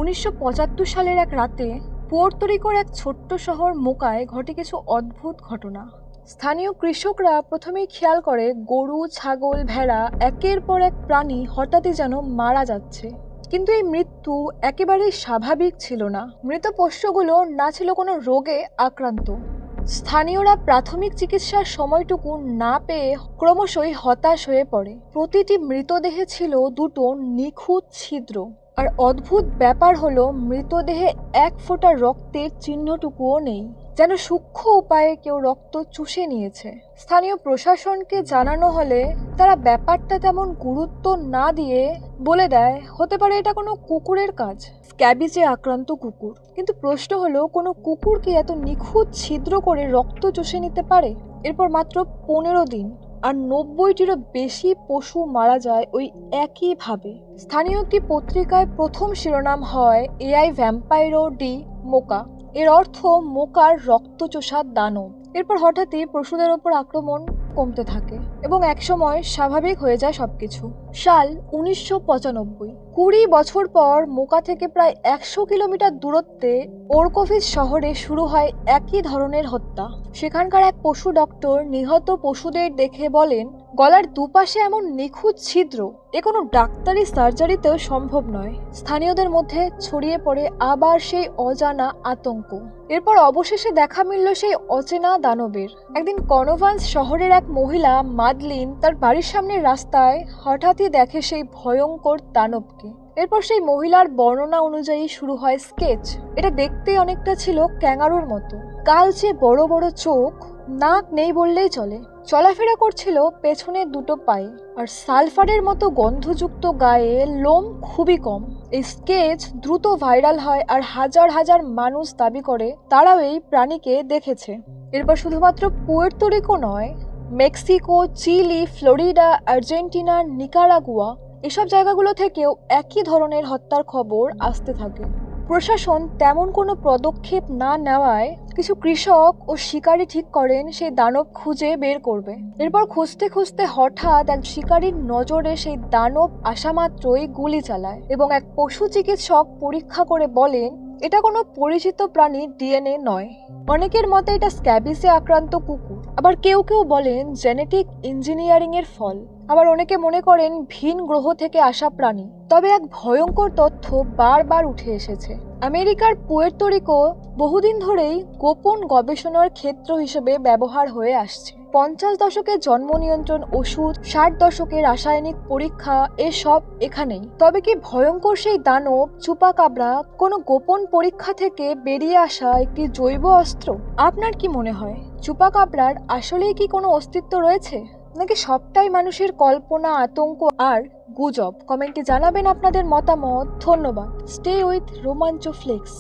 1975 সালের এক রাতে পুয়ের্তো রিকোর এক ছোট্ট শহর মোকায় ঘটে কিছু অদ্ভুত ঘটনা। স্থানীয় কৃষকরা প্রথমেই খেয়াল করে গরু, ছাগল, ভেড়া একের পর এক প্রাণী হঠাৎই যেন মারা যাচ্ছে। কিন্তু এই মৃত্যু একেবারেই স্বাভাবিক ছিল না। মৃত পোষ্যগুলো না ছিল কোনো রোগে আক্রান্ত। স্থানীয়রা প্রাথমিক চিকিৎসার সময়টুকু না পেয়ে ক্রমশই হতাশ হয়ে পড়ে। প্রতিটি মৃতদেহে ছিল দুটো নিখুঁত ছিদ্র। আর অদ্ভুত ব্যাপার হলো, মৃতদেহে এক ফোঁটা রক্তের চিহ্নটুকুও নেই, যেন সূক্ষ্ম উপায়ে কেউ রক্ত চুষে নিয়েছে। স্থানীয় প্রশাসনকে জানানো হলে তারা ব্যাপারটা তেমন গুরুত্ব না দিয়ে বলে দেয় হতে পারে এটা কোনো কুকুরের কাজ, স্ক্যাবিজে আক্রান্ত কুকুর। কিন্তু প্রশ্ন হলো, কোনো কুকুর কি এত নিখুঁত ছিদ্র করে রক্ত চুষে নিতে পারে? এরপর মাত্র 15 দিন আর 90টিরও বেশি পশু মারা যায় ওই একইভাবে। স্থানীয় একটি পত্রিকায় প্রথম শিরোনাম হয় এআই ভ্যাম্পাইরো ডি মোকা। এর অর্থ মোকার রক্তচোষা দানব। এরপর হঠাৎই পশুদের ওপর আক্রমণ কমতে থাকে এবং একসময় স্বাভাবিক হয়ে যায় সবকিছু। সাল 1995। 20 বছর পর মোকা থেকে প্রায় 100 কিলোমিটার দূরত্বে ওরকোভিস শহরে শুরু হয় একই ধরনের হত্যা। সেখানকার এক পশু ডক্টর নিহত পশুদের দেখে বলেন, গলার দুপাশে এমন নিখুঁত ছিদ্র, এ কোনো ডাক্তারি সার্জারিতেও সম্ভব নয়। স্থানীয়দের মধ্যে ছড়িয়ে পড়ে আবার সেই অজানা আতঙ্ক। এরপর অবশেষে দেখা মিলল সেই অচেনা দানবের। একদিন কনোভান্স শহরের এক মহিলা মাদলিন তার বাড়ির সামনের রাস্তায় হঠাৎই দেখে সেই ভয়ঙ্কর দানবকে। এরপর সেই মহিলার বর্ণনা অনুযায়ী শুরু হয় স্কেচ। এটা দেখতে অনেকটা ছিল ক্যাঙ্গারুর মতো, কালচে বড় বড় চোখ, নাক নেই বললেই চলে, চলাফেরা করছিল পেছনে দুটো পায়ে, আর সালফারের মতো গন্ধযুক্ত গায়ে লোম খুবই কম। এই স্কেচ দ্রুত ভাইরাল হয় আর হাজার হাজার মানুষ দাবি করে তারাও এই প্রাণীকে দেখেছে। এরপর শুধুমাত্র পুয়ের্তো রিকো নয়, Mexico, Chile, Florida, Argentina, Nicaragua এসব জায়গাগুলো থেকেও একই ধরনের হত্যার খবর আসতে থাকে। প্রশাসন তেমন কোনো পদক্ষেপ না নেওয়ায় কিছু কৃষক ও শিকারী ঠিক করেন সেই দানব খুঁজে বের করবে। এরপর খুঁজতে খুঁজতে হঠাৎ এক শিকারীর নজরে সেই দানব আসা মাত্রই গুলি চালায় এবং এক পশু চিকিৎসক পরীক্ষা করে বলেন এটা কোনো পরিচিত প্রাণীর ডিএনএ নয়। অনেকের মতে এটা স্ক্যাবিসে আক্রান্ত কুকুর, আবার কেউ কেউ বলেন জেনেটিক ইঞ্জিনিয়ারিং এর ফল, আবার অনেকে মনে করেন ভিন গ্রহ থেকে আসা প্রাণী। তবে এক ভয়ঙ্কর তথ্য বারবার উঠে এসেছে। আমেরিকার পুয়ের্তো রিকো বহুদিন ধরেই গোপন গবেষণার ক্ষেত্র হিসেবে ব্যবহার হয়ে আসছে। 50 দশকে জন্ম নিয়ন্ত্রণ ওষুধ, 60 দশকে রাসায়নিক পরীক্ষা, এসব এখানেই। তবে কি ভয়ঙ্কর সেই দানব চুপাকাব্রা কোনো গোপন পরীক্ষা থেকে বেরিয়ে আসা একটি জৈব অস্ত্র? আপনার কি মনে হয়, চুপাকাব্রার আসলেই কি কোনো অস্তিত্ব রয়েছে, নাকি সবটাই মানুষের কল্পনা, আতঙ্ক আর গুজব? কমেন্টে জানাবেন আপনাদের মতামত। ধন্যবাদ। স্টে উইথ রোমাঞ্চ ফ্লিক্স।